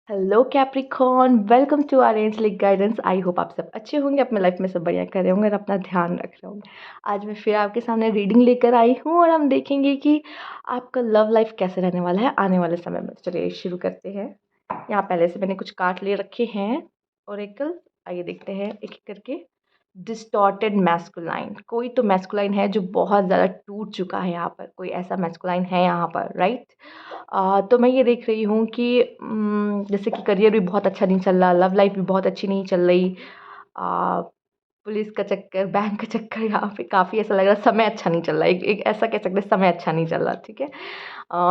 Hello Capricorn, welcome to our angelic guidance. I hope आप सब अच्छे होंगे, अपने लाइफ में सब बढ़िया कर रहे होंगे और अपना ध्यान रख रहे होंगे। आज मैं फिर आपके सामने रीडिंग लेकर आई हूँ और हम देखेंगे कि आपका लव लाइफ कैसे रहने वाला है आने वाले समय में। चलिए शुरू करते हैं। यहाँ पहले से मैंने कुछ कार्ड ले रखे हैं ओरेकल। आइए देखते हैं एक एक करके। डिस्टॉर्टेड मैस्कुलाइन, कोई तो मैस्कुलाइन है जो बहुत ज़्यादा टूट चुका है। यहाँ पर कोई ऐसा मैस्कुलाइन है यहाँ पर, राइट। तो मैं ये देख रही हूँ कि जैसे कि करियर भी बहुत अच्छा नहीं चल रहा, लव लाइफ भी बहुत अच्छी नहीं चल रही। अ, पुलिस का चक्कर, बैंक का चक्कर, यहाँ पे काफ़ी ऐसा लग रहा है समय अच्छा नहीं चल रहा है। एक ऐसा कह सकते हैं समय अच्छा नहीं चल रहा, ठीक है।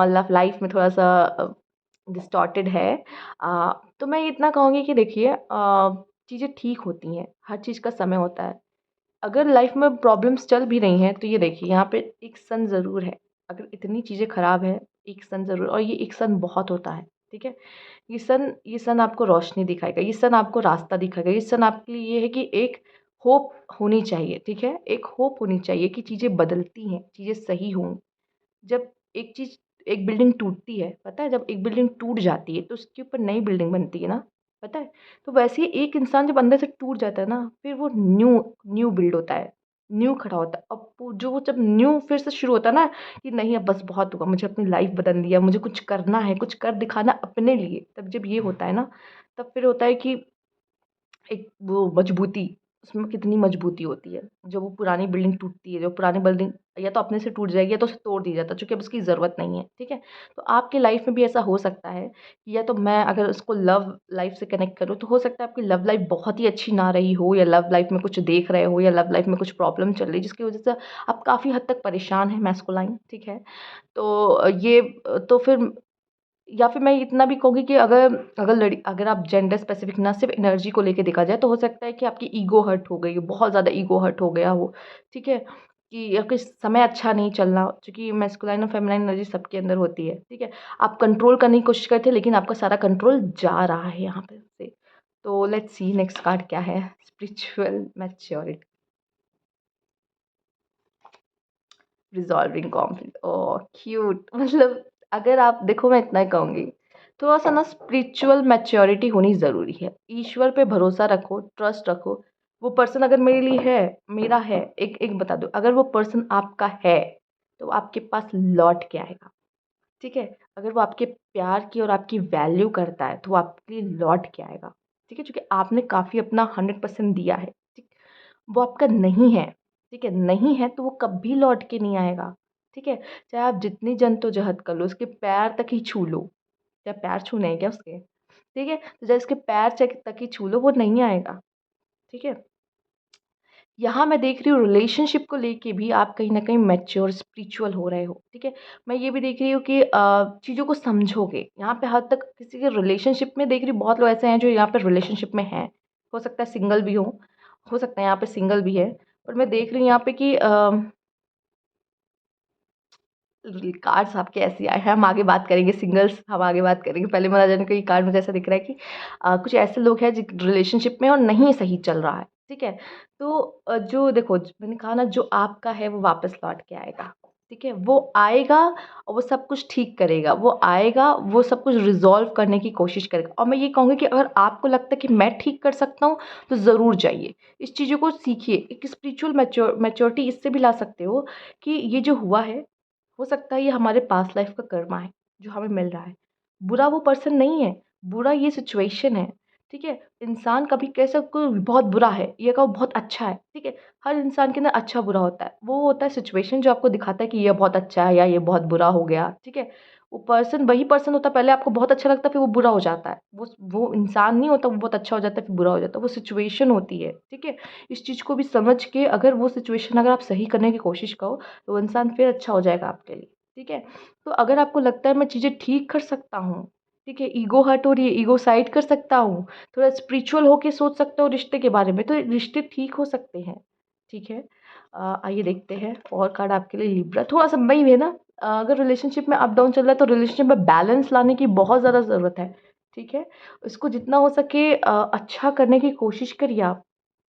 लव लाइफ में थोड़ा सा डिस्टॉर्टेड है। तो मैं इतना कहूँगी कि देखिए, चीज़ें ठीक होती हैं, हर चीज़ का समय होता है। अगर लाइफ में प्रॉब्लम्स चल भी रही हैं तो ये देखिए यहाँ पे एक सन ज़रूर है। अगर इतनी चीज़ें ख़राब है, एक सन ज़रूर, और ये एक सन बहुत होता है, ठीक है। ये सन आपको रोशनी दिखाएगा, ये सन आपको रास्ता दिखाएगा, ये सन आपके लिए ये है कि एक होप होनी चाहिए, ठीक है। एक होप होनी चाहिए कि चीज़ें बदलती हैं, चीज़ें सही होंगी। जब एक चीज़ एक बिल्डिंग टूटती है, पता है, जब एक बिल्डिंग टूट जाती है तो उसके ऊपर नई बिल्डिंग बनती है ना, पता है। तो वैसे ही एक इंसान जब अंदर से टूट जाता है ना, फिर वो न्यू न्यू बिल्ड होता है, न्यू खड़ा होता है। अब वो जब न्यू फिर से शुरू होता है ना, कि नहीं अब बस बहुत हुआ, मुझे अपनी लाइफ बदलनी है, मुझे कुछ करना है, कुछ कर दिखाना अपने लिए, तब जब ये होता है ना, तब फिर होता है कि एक वो मजबूती, उसमें कितनी मजबूती होती है। जब वो पुरानी बिल्डिंग टूटती है, जो पुरानी बिल्डिंग या तो अपने से टूट जाएगी या तो उसे तोड़ दिया जाता है, चूँकि अब उसकी ज़रूरत नहीं है, ठीक है। तो आपकी लाइफ में भी ऐसा हो सकता है कि या तो मैं अगर उसको लव लाइफ से कनेक्ट करूँ तो हो सकता है आपकी लव लाइफ बहुत ही अच्छी ना रही हो, या लव लाइफ में कुछ देख रहे हो, या लव लाइफ में कुछ प्रॉब्लम चल रही है जिसकी वज़ह से आप काफ़ी हद तक परेशान हैं, मैस्कुलाइन, ठीक है। तो तो फिर या फिर मैं इतना भी कहूँगी कि अगर आप जेंडर स्पेसिफिक ना सिर्फ एनर्जी को लेके देखा जाए तो हो सकता है कि आपकी ईगो हर्ट हो गई हो, बहुत ज़्यादा ईगो हर्ट हो गया हो, ठीक है। कि या कुछ समय अच्छा नहीं चल रहा, क्योंकि मैस्कुलाइन और फेमिनाइन एनर्जी सबके अंदर होती है, ठीक है। आप कंट्रोल करने की कोशिश करते हैं लेकिन आपका सारा कंट्रोल जा रहा है यहाँ पे से। तो लेट्स सी नेक्स्ट कार्ड क्या है। स्पिरिचुअल मैच्योरिटी, रिज़ॉल्विंग कॉन्फ्लिक्ट, ओह क्यूट। मतलब अगर आप देखो, मैं इतना ही कहूँगी, थोड़ा-सा ना स्पिरिचुअल मैच्योरिटी होनी ज़रूरी है। ईश्वर पे भरोसा रखो, ट्रस्ट रखो। वो पर्सन अगर मेरे लिए है, मेरा है, एक एक बता दूँ, अगर वो पर्सन आपका है, तो वो आपके पास लौट के आएगा, ठीक है। अगर वो आपके प्यार की और आपकी वैल्यू करता है, तो वो आपके लिए लौट के आएगा, ठीक है। क्योंकि आपने काफ़ी अपना 100% दिया है, ठीक। वो आपका नहीं है, ठीक है, नहीं है तो वो कभी लौट के नहीं आएगा, ठीक है। चाहे आप जितनी जद्दोजहद कर लो, उसके पैर तक ही छू लो, क्या पैर छूने हैं क्या उसके, ठीक है। तो चाहे उसके पैर तक ही छू लो, वो नहीं आएगा, ठीक है। यहाँ मैं देख रही हूँ रिलेशनशिप को लेके भी आप कहीं न कहीं मैच्योर स्पिरिचुअल हो रहे हो, ठीक है। मैं ये भी देख रही हूँ कि चीज़ों को समझोगे। यहाँ पे हद तक किसी के रिलेशनशिप में देख रही हूँ, बहुत लोग ऐसे हैं जो यहाँ पे रिलेशनशिप में हैं। हो सकता है सिंगल भी हो सकता है यहाँ पे सिंगल भी है। और मैं देख रही हूँ यहाँ पे कि कार्ड्स आपके ऐसे आए हैं, हम आगे बात करेंगे सिंगल्स, हम आगे बात करेंगे। पहले मेरा जाने को ये कार्ड मुझे ऐसा दिख रहा है कि कुछ ऐसे लोग हैं जो रिलेशनशिप में और नहीं सही चल रहा है, ठीक है। तो जो देखो मैंने कहा ना, जो आपका है वो वापस लौट के आएगा, ठीक है। वो आएगा और वो सब कुछ ठीक करेगा, वो आएगा, वो सब कुछ रिजॉल्व करने की कोशिश करेगा। और मैं ये कहूँगी कि अगर आपको लगता है कि मैं ठीक कर सकता हूँ तो ज़रूर जाइए, इस चीज़ों को सीखिए। एक स्पिरिचुअल मैच्योरिटी इससे भी ला सकते हो कि ये जो हुआ है, हो सकता है ये हमारे पास्ट लाइफ का कर्मा है जो हमें मिल रहा है। बुरा वो पर्सन नहीं है, बुरा ये सिचुएशन है, ठीक है। इंसान कभी कह सकते बहुत बुरा है, ये कहो बहुत अच्छा है, ठीक है। हर इंसान के अंदर अच्छा बुरा होता है, वो होता है सिचुएशन जो आपको दिखाता है कि ये बहुत अच्छा है या ये बहुत बुरा हो गया, ठीक है। वो पर्सन वही पर्सन होता है, पहले आपको बहुत अच्छा लगता है फिर वो बुरा हो जाता है। वो इंसान नहीं होता, वो बहुत अच्छा हो जाता है फिर बुरा हो जाता है, वो सिचुएशन होती है, ठीक है। इस चीज़ को भी समझ के अगर वो सिचुएशन अगर आप सही करने की कोशिश करो तो वो इंसान फिर अच्छा हो जाएगा आपके लिए, ठीक है। तो अगर आपको लगता है मैं चीज़ें ठीक कर सकता हूँ, ठीक है, ईगो हर्ट हो रही है, ईगो साइड कर सकता हूँ, थोड़ा स्पिरिचुअल होके सोच सकता हूँ रिश्ते के बारे में, तो रिश्ते ठीक हो सकते हैं, ठीक है। आइए देखते हैं और कार्ड आपके लिए लिब्रा। थोड़ा सा वही है ना, अगर रिलेशनशिप में अप डाउन चल रहा है तो रिलेशनशिप में बैलेंस लाने की बहुत ज़्यादा ज़रूरत है, ठीक है। उसको जितना हो सके अच्छा करने की कोशिश करिए आप,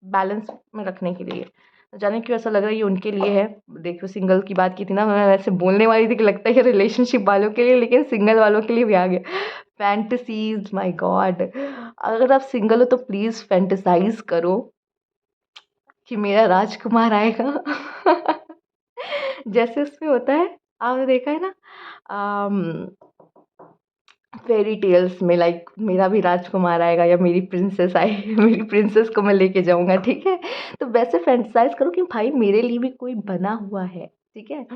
बैलेंस में रखने के लिए। जाने क्यों ऐसा लग रहा है ये उनके लिए है। देखो सिंगल की बात की थी ना, मैं वैसे बोलने वाली थी कि लगता है ये रिलेशनशिप वालों के लिए, लेकिन सिंगल वालों के लिए भी आ गया। Fantasies, my God! अगर आप सिंगल हो तो प्लीज़ फैंटेसाइज़ करो कि मेरा राजकुमार आएगा। जैसे उसमें होता है, आपने देखा है ना, अम, फेरी टेल्स में, लाइक मेरा भी राजकुमार आएगा या मेरी प्रिंसेस आएगी, मेरी प्रिंसेस को मैं लेके जाऊँगा, ठीक है? तो वैसे फैंटेसाइज़ करो कि भाई मेरे लिए भी कोई बना हुआ है, ठीक है?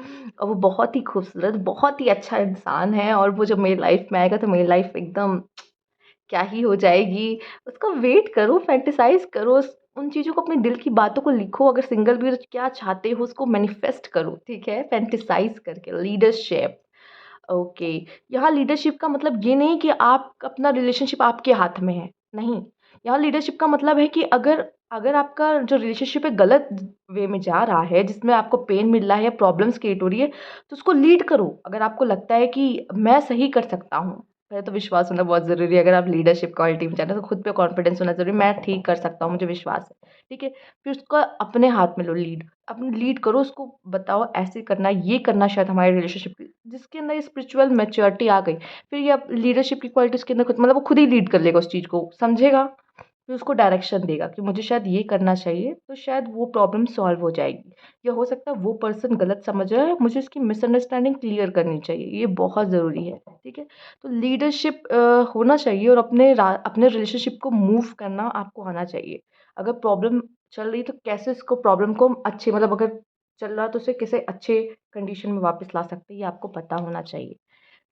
और वो बहुत ही खूबसूरत, बहुत ही अच्छा इंसान है, और वो जब मेरी लाइफ़ में आएगा तो मेरी लाइफ़ एकदम क्या ही हो जाएगी। उसका वेट करो, फैंटेसाइज़ करो, उन चीज़ों को, अपने दिल की बातों को लिखो, अगर सिंगल भी हो तो क्या चाहते हो उसको मैनिफेस्ट करो, ठीक है? फैंटेसाइज़ करके। Leadership, okay. यहाँ लीडरशिप का मतलब ये नहीं कि आप अपना रिलेशनशिप आपके हाथ में है, नहीं। यहाँ लीडरशिप का मतलब है कि अगर अगर आपका जो रिलेशनशिप है गलत वे में जा रहा है, जिसमें आपको पेन मिल रहा है या प्रॉब्लम्स क्रिएट हो रही है, तो उसको लीड करो। अगर आपको लगता है कि मैं सही कर सकता हूँ, पहले तो विश्वास होना बहुत ज़रूरी है। अगर आप लीडरशिप क्वालिटी में चाहते हो तो खुद पे कॉन्फिडेंस होना ज़रूरी है, मैं ठीक कर सकता हूँ, मुझे विश्वास है, ठीक है? फिर उसको अपने हाथ में लो लीड। अपनी लीड करो, उसको बताओ ऐसे करना है, ये करना शायद हमारे रिलेशनशिप की, जिसके अंदर स्पिरिचुअल मैच्योरिटी आ गई, फिर ये अब लीडरशिप की क्वालिटी उसके अंदर खुद, मतलब वो खुद ही लीड कर लेगा उस चीज़ को, समझेगा, फिर उसको डायरेक्शन देगा कि मुझे शायद ये करना चाहिए, तो शायद वो प्रॉब्लम सॉल्व हो जाएगी। या हो सकता है वो पर्सन गलत समझ रहा है, मुझे उसकी मिसअंडरस्टैंडिंग क्लियर करनी चाहिए, ये बहुत ज़रूरी है, ठीक है? तो लीडरशिप होना चाहिए, और अपने रिलेशनशिप को मूव करना आपको आना चाहिए। अगर प्रॉब्लम चल रही है तो कैसे उसको, प्रॉब्लम को अच्छे, मतलब अगर चल रहा है तो उसे कैसे अच्छे कंडीशन में वापस ला सकते हैं, ये आपको पता होना चाहिए।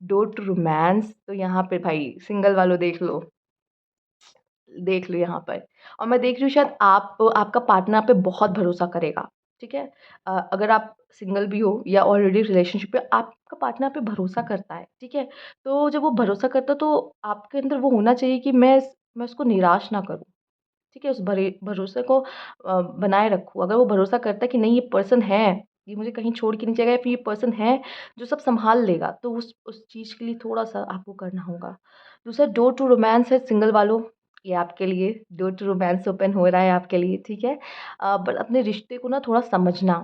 डोंट रोमांस, तो यहाँ पे भाई सिंगल वालों देख लो यहाँ पर। और मैं देख रही हूँ शायद आपका पार्टनर आप पे बहुत भरोसा करेगा, ठीक है? अगर आप सिंगल भी हो या ऑलरेडी रिलेशनशिप पे, आपका पार्टनर आप पे भरोसा करता है, ठीक है? तो जब वो भरोसा करता है तो आपके अंदर वो होना चाहिए कि मैं उसको निराश ना करूँ, ठीक है? उस भरोसे को बनाए रखूँ। अगर वो भरोसा करता है कि नहीं, ये पर्सन है, ये मुझे कहीं छोड़ के नहीं जाएगा, या फिर ये पर्सन है जो सब सँभाल लेगा, तो उस चीज़ के लिए थोड़ा-सा आपको करना होगा। दूसरा, डोर टू रोमांस है सिंगल वालों, ये आपके लिए डोर टू रोमांस ओपन हो रहा है आपके लिए, ठीक है? बट अपने रिश्ते को ना थोड़ा समझना,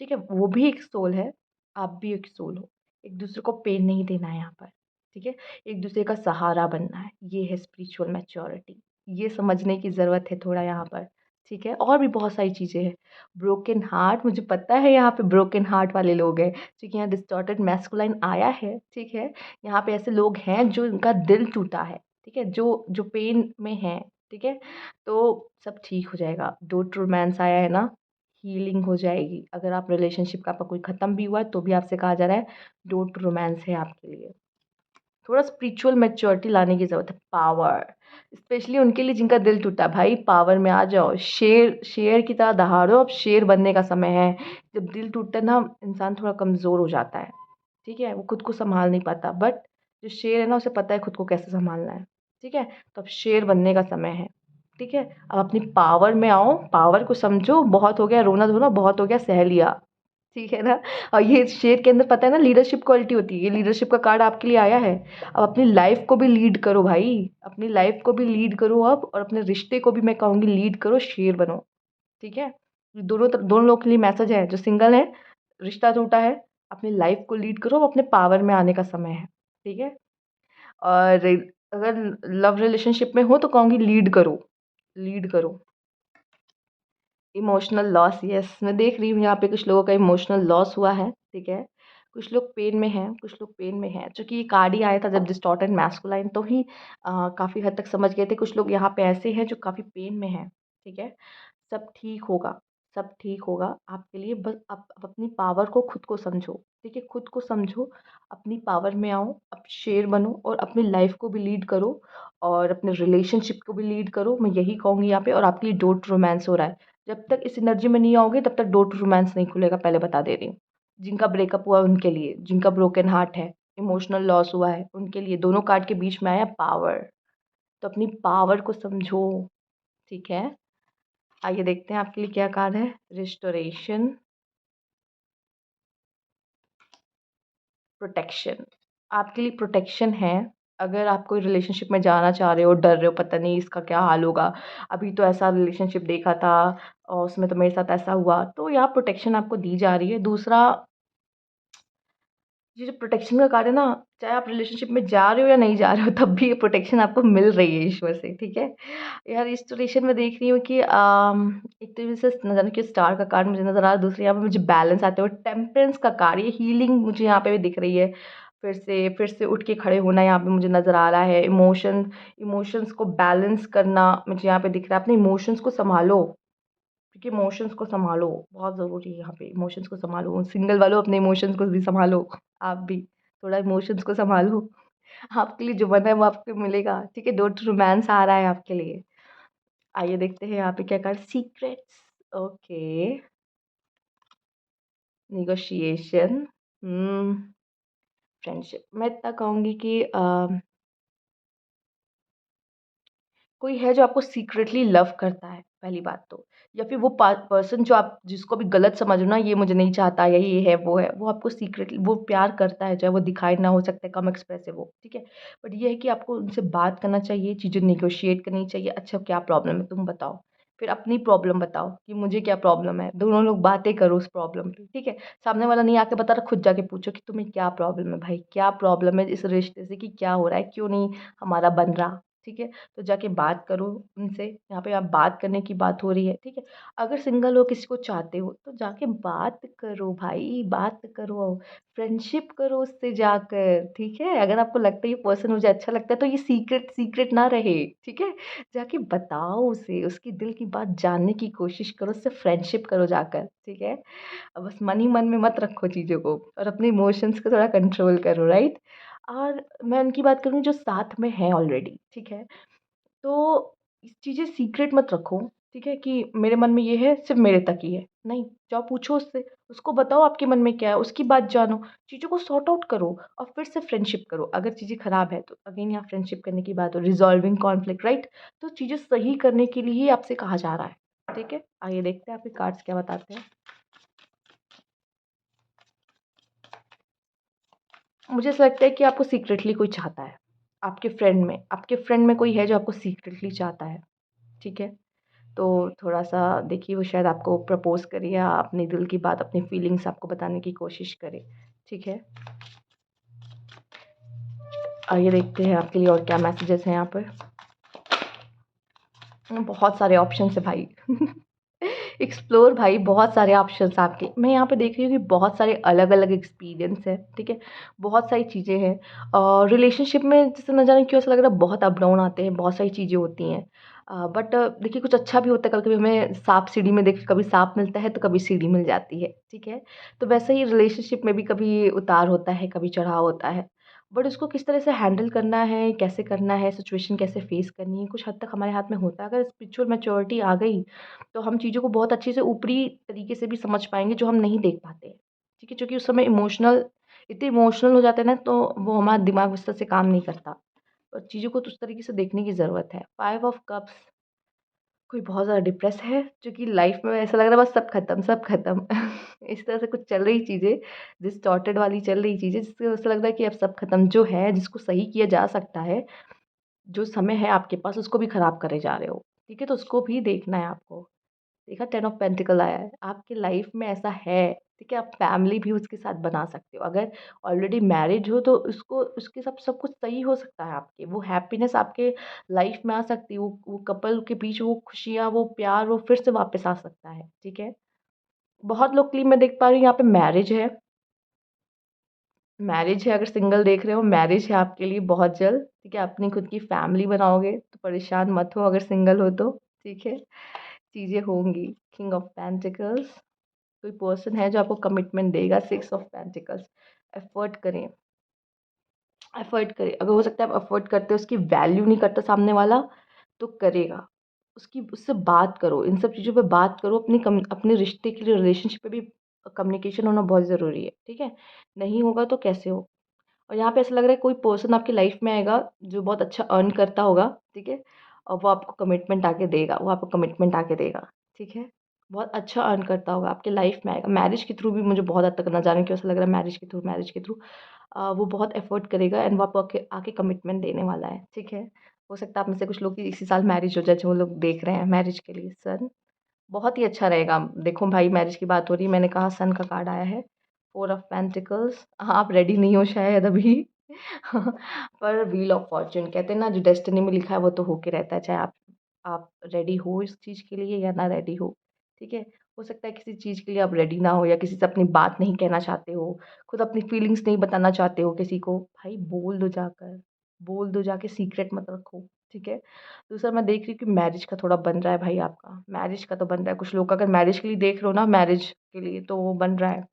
ठीक है? वो भी एक सोल है, आप भी एक सोल हो। एक-दूसरे को पेन नहीं देना है यहाँ पर, ठीक है? एक-दूसरे का सहारा बनना है, ये है स्पिरिचुअल मैच्योरिटी। ये समझने की ज़रूरत है थोड़ा यहाँ पर, ठीक है? और भी बहुत सारी चीज़ें हैं। ब्रोकन हार्ट, मुझे पता है यहाँ पे ब्रोकन हार्ट वाले लोग हैं, क्योंकि यहाँ डिस्टॉर्टेड मैस्कुलाइन आया है, ठीक है? यहाँ पे ऐसे लोग हैं जो इनका दिल टूटा है, ठीक है? जो जो पेन में हैं, ठीक है? तो सब ठीक हो जाएगा। डोर टू रोमांस आया है ना, हीलिंग हो जाएगी। अगर आप रिलेशनशिप का आपका कोई ख़त्म भी हुआ है, तो भी आपसे कहा जा रहा है डोर टू रोमांस है आपके लिए। थोड़ा स्पिरिचुअल मैच्योरिटी लाने की ज़रूरत है। पावर, स्पेशली उनके लिए जिनका दिल टूटा है, भाई पावर में आ जाओ, शेर शेर की तरह दहाड़ो, अब शेर बनने का समय है। जब दिल टूटता है ना, इंसान थोड़ा कमज़ोर हो जाता है, ठीक है? वो खुद को सँभाल नहीं पाता, बट जो शेर है ना, उसे पता है खुद को कैसे सँभालना है, ठीक है? तो अब शेर बनने का समय है, ठीक है? अब अपनी पावर में आओ, पावर को समझो, बहुत हो गया रोना-धोना, बहुत हो गया सह लिया, ठीक है ना? और ये शेर के अंदर पता है ना लीडरशिप क्वालिटी होती है, ये लीडरशिप का कार्ड आपके लिए आया है। अब अपनी लाइफ़ को भी लीड करो भाई, अपनी लाइफ़ को भी लीड करो अब, और अपने रिश्ते को भी मैं कहूँगी लीड करो, शेर बनो, ठीक है? दोनों लोगों के लिए मैसेज है, जो सिंगल हैं, रिश्ता टूटा है, अपनी लाइफ़ को लीड करो, अपने पावर में आने का समय है, ठीक है? और अगर लव रिलेशनशिप में हो तो कहूँगी लीड करो। इमोशनल लॉस, यस, मैं देख रही हूँ यहाँ पे कुछ लोगों का इमोशनल लॉस हुआ है, ठीक है? कुछ लोग पेन में हैं, कुछ लोग पेन में हैं। चूँकि ये कार्ड ही आया था जब डिस्टॉर्टेड मैस्कुलाइन, तो ही काफ़ी हद तक समझ गए थे। कुछ लोग यहाँ पे ऐसे हैं जो काफ़ी पेन में हैं, ठीक है? सब ठीक होगा, सब ठीक होगा आपके लिए, बस आप अपनी पावर को, खुद को समझो, ठीक है? खुद को समझो, अपनी पावर में आओ, अब शेर बनो, और अपनी लाइफ़ को भी लीड करो, और अपने रिलेशनशिप को भी लीड करो। मैं यही कहूँगी यहाँ पे, और आपके लिए डोर टू रोमांस हो रहा है। जब तक इस एनर्जी में नहीं आओगे तब तक डोर टू रोमांस नहीं खुलेगा, पहले बता दे रही हूँ। जिनका ब्रेकअप हुआ है उनके लिए, जिनका ब्रोकन हार्ट है, इमोशनल लॉस हुआ है, उनके लिए दोनों कार्ड के बीच में आया पावर। तो अपनी पावर को समझो, ठीक है? आइए देखते हैं आपके लिए क्या कार्ड है। रिस्टोरेशन, प्रोटेक्शन, आपके लिए प्रोटेक्शन है। अगर आप कोई रिलेशनशिप में जाना चाह रहे हो, डर रहे हो, पता नहीं इसका क्या हाल होगा, अभी तो ऐसा रिलेशनशिप देखा था और उसमें तो मेरे साथ ऐसा हुआ, तो यहाँ प्रोटेक्शन आपको दी जा रही है। दूसरा, ये जो प्रोटेक्शन का कार्ड है ना, चाहे आप रिलेशनशिप में जा रहे हो या नहीं जा रहे हो, तब भी ये प्रोटेक्शन आपको मिल रही है ईश्वर से, ठीक है? यार इस सिचुएशन में देख रही हूँ कि एक तो जैसे न जाने क्यों स्टार का कार्ड मुझे नज़र आ रहा है, दूसरे यहाँ पे मुझे बैलेंस आते हुए टेम्परेंस का कार्ड, ये हीलिंग मुझे यहाँ पे भी दिख रही है। फिर से उठ के खड़े होना यहाँ पे मुझे नज़र आ रहा है। इमोशंस को बैलेंस करना मुझे यहाँ पे दिख रहा है। अपने इमोशंस को सँभालो, क्योंकि इमोशंस को सँभालो, बहुत ज़रूरी है यहाँ पे, इमोशंस को सँभालो। सिंगल वालों अपने इमोशंस को भी सँभालो, आप भी थोड़ा इमोशंस को सँभालो। आपके लिए जो बना है वो आपको मिलेगा, ठीक है? डोंट रोमांस आ रहा है आपके लिए। आइए देखते हैं यहाँ पे क्या कार्ड, सीक्रेट्स, ओके, नेगोशिएशन, हुँ, फ्रेंडशिप। मैं इतना कहूँगी कि कोई है जो आपको सीक्रेटली लव करता है, पहली बात तो। या फिर वो पर्सन जो आप जिसको भी गलत समझ लो ना, ये मुझे नहीं चाहता या ये है, वो आपको सीक्रेटली वो प्यार करता है, चाहे वो दिखाई ना हो सकता है, कम एक्सप्रेसिव हो, ठीक है? बट ये है कि आपको उनसे बात करना चाहिए, चीज़ें नेगोशिएट करनी चाहिए। अच्छा क्या प्रॉब्लम है तुम बताओ? फिर अपनी प्रॉब्लम बताओ कि मुझे क्या प्रॉब्लम है, दोनों लोग बातें करो उस प्रॉब्लम पे, ठीक है? सामने वाला नहीं आके बता रहा, खुद जाके पूछो कि तुम्हें क्या प्रॉब्लम है भाई? क्या प्रॉब्लम है इस रिश्ते से, कि क्या हो रहा है? क्यों नहीं हमारा बन रहा? ठीक है? तो जाके बात करो उनसे, यहाँ पे आप बात करने की बात हो रही है, ठीक है? अगर सिंगल हो किसी को चाहते हो तो जाके बात करो भाई, बात करो, फ्रेंडशिप करो उससे जाकर, ठीक है? अगर आपको लगता है ये पर्सन मुझे अच्छा लगता है तो ये सीक्रेट सीक्रेट ना रहे, ठीक है? जाके बताओ उसे, उसकी दिल की बात जानने की कोशिश करो, उससे फ्रेंडशिप करो जाकर, ठीक है? बस मन ही मन में मत रखो चीज़ों को, और अपने इमोशंस को थोड़ा कंट्रोल करो, राइट? और मैं उनकी बात करूँ जो साथ में हैं ऑलरेडी, ठीक है? तो चीज़ें सीक्रेट मत रखो, ठीक है? कि मेरे मन में ये है, सिर्फ़ मेरे तक ही है। नहीं, जाओ पूछो उससे, उसको बताओ आपके मन में क्या है, उसकी बात जानो, चीज़ों को सॉर्ट आउट करो और फिर से फ्रेंडशिप करो। अगर चीज़ें ख़राब है तो अगेन यहाँ फ्रेंडशिप करने की बात हो, रिज़ॉल्विंग कॉन्फ्लिक्ट, राइट? तो चीज़ें सही करने के लिए ही आपसे कहा जा रहा है, ठीक है? आइए देखते हैं आपके कार्ड्स क्या बताते हैं। मुझे ऐसा लगता है कि आपको सीक्रेटली कोई चाहता है। आपके फ्रेंड में कोई है जो आपको सीक्रेटली चाहता है, ठीक है? तो थोड़ा-सा देखिए वो शायद आपको प्रपोज़ करे या अपने दिल की बात, अपनी फीलिंग्स आपको बताने की कोशिश करे, ठीक है? आइए देखते हैं आपके लिए और क्या मैसेजेस हैं यहाँ पर। बहुत सारे ऑप्शंस हैं भाई। एक्सप्लोर भाई, बहुत सारे ऑप्शंस आपके। मैं यहाँ पे देख रही हूँ कि बहुत सारे अलग-अलग एक्सपीरियंस हैं, ठीक है? बहुत सारी चीज़ें हैं। रिलेशनशिप में जैसे न जाने क्यों ऐसा लग रहा है बहुत अप डाउन आते हैं, बहुत सारी चीज़ें होती हैं। बट देखिए कुछ अच्छा भी होता है, कभी-कभी हमें साँप सीढ़ी में देखिए कभी साँप मिलता है तो कभी सीढ़ी मिल जाती है, ठीक है? तो वैसे ही रिलेशनशिप में भी कभी उतार होता है, कभी चढ़ाव होता है। बट उसको किस तरह से हैंडल करना है, सिचुएशन कैसे फ़ेस करनी है, कुछ हद तक हमारे हाथ में होता है। अगर स्पिरिचुअल मैच्योरिटी आ गई, तो हम चीज़ों को बहुत अच्छे से ऊपरी तरीके से भी समझ पाएँगे जो हम नहीं देख पाते। ठीक है? क्योंकि उस समय इतने इमोशनल हो जाते हैं ना, तो वो हमारा दिमाग उस तरह से काम नहीं करता। और चीज़ों को तो उस तरीके से देखने की ज़रूरत है। 5 ऑफ कप्स, कोई बहुत ज़्यादा डिप्रेस है, जो कि लाइफ़ में ऐसा लग रहा है बस सब खत्म, सब खत्म। इस तरह से कुछ चल रही चीज़ें, डिस्टॉर्टेड वाली चल रही चीज़ें, जिससे ऐसा लग रहा है कि अब सब खत्म। जो है, जिसको सही किया जा सकता है, जो समय है आपके पास, उसको भी खराब करे जा रहे हो। ठीक है? तो उसको भी देखना है आपको। देखा 10 ऑफ पेंटिकल आया है, आपकी लाइफ में ऐसा है, ठीक है? आप फैमिली भी उसके साथ बना सकते हो। अगर ऑलरेडी मैरिज हो तो उसको उसके साथ सब कुछ सही हो सकता है आपके। वो हैप्पीनेस आपके लाइफ में आ सकती है, वो कपल के बीच वो खुशियाँ, वो प्यार, वो फिर से वापस आ सकता है, ठीक है? बहुत लोग के लिए मैं देख पा रही हूँ यहाँ पे मैरिज है, अगर सिंगल देख रहे हो, मैरिज है आपके लिए बहुत जल्द, ठीक है? अपनी खुद की फैमिली बनाओगे, तो परेशान मत हो अगर सिंगल हो तो, ठीक है? चीज़ें होंगी। किंग ऑफ पेंटिकल्स, कोई पर्सन है जो आपको कमिटमेंट देगा। 6 ऑफ पेंटिकल्स, एफर्ट करें, एफर्ट करें। अगर हो सकता है आप एफर्ट करते हो, उसकी वैल्यू नहीं करता सामने वाला, तो करेगा। उससे बात करो, इन सब चीज़ों पे बात करो। अपने रिश्ते के लिए, रिलेशनशिप पे भी कम्युनिकेशन होना बहुत ज़रूरी है, ठीक है? नहीं होगा तो कैसे हो? और यहाँ पे ऐसा लग रहा है कोई पर्सन आपकी लाइफ में आएगा जो बहुत अच्छा अर्न करता होगा, ठीक है? और वो आपको कमिटमेंट आके देगा, ठीक है? बहुत अच्छा अर्न करता होगा, आपके लाइफ में आएगा। मैरिज के थ्रू भी मुझे बहुत हद तक ना जाने क्यों ऐसा लग रहा है मैरिज के थ्रू वो बहुत एफर्ट करेगा एंड वो आपको आके आके कमिटमेंट देने वाला है, ठीक है? हो सकता है आप में से कुछ लोग की इसी साल मैरिज हो जाए, जो लोग देख रहे हैं मैरिज के लिए। सन बहुत ही अच्छा रहेगा। देखो भाई मैरिज की बात हो रही है, मैंने कहा सन का कार्ड आया है। 4 ऑफ पेंटिकल्स, हाँ, आप रेडी नहीं हो शायद अभी। पर व्हील ऑफ फॉर्च्यून कहते हैं ना, जो डेस्टिनी में लिखा है वो तो होके रहता है, चाहे आप रेडी हो इस चीज़ के लिए या ना रेडी हो, ठीक है? हो सकता है किसी चीज़ के लिए आप रेडी ना हो या किसी से अपनी बात नहीं कहना चाहते हो, खुद अपनी फीलिंग्स नहीं बताना चाहते हो किसी को, भाई बोल दो जाकर, बोल दो जाके, सीक्रेट मत रखो, ठीक है? दूसरा मैं देख रही हूँ कि मैरिज का थोड़ा बन रहा है भाई आपका, मैरिज का तो बन रहा है, कुछ लोग का अगर मैरिज के लिए देख रहे हो ना, मैरिज के लिए तो वो बन रहा है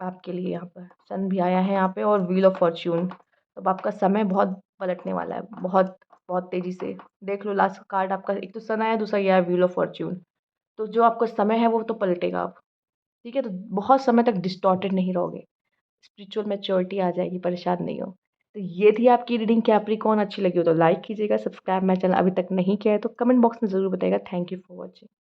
आपके लिए यहाँ पर। सन भी आया है यहाँ पे और व्हील ऑफ फॉर्च्यून, तो अब आपका समय बहुत पलटने वाला है, बहुत, बहुत तेज़ी से। देख लो लास्ट कार्ड आपका, एक तो सन आया, दूसरा ये आया व्हील ऑफ फॉर्च्यून। तो जो आपका समय है वो तो पलटेगा अब, ठीक है? तो बहुत समय तक डिस्टॉर्टेड नहीं रहोगे, स्पिरिचुअल मैच्योरिटी आ जाएगी, परेशान नहीं हो। तो ये थी आपकी रीडिंग कैप्रिकॉर्न, अच्छी लगी हो तो लाइक कीजिएगा, सब्सक्राइब मेरा चैनल अभी तक नहीं किया है तो कमेंट बॉक्स में ज़रूर बताइएगा। Thank you for watching.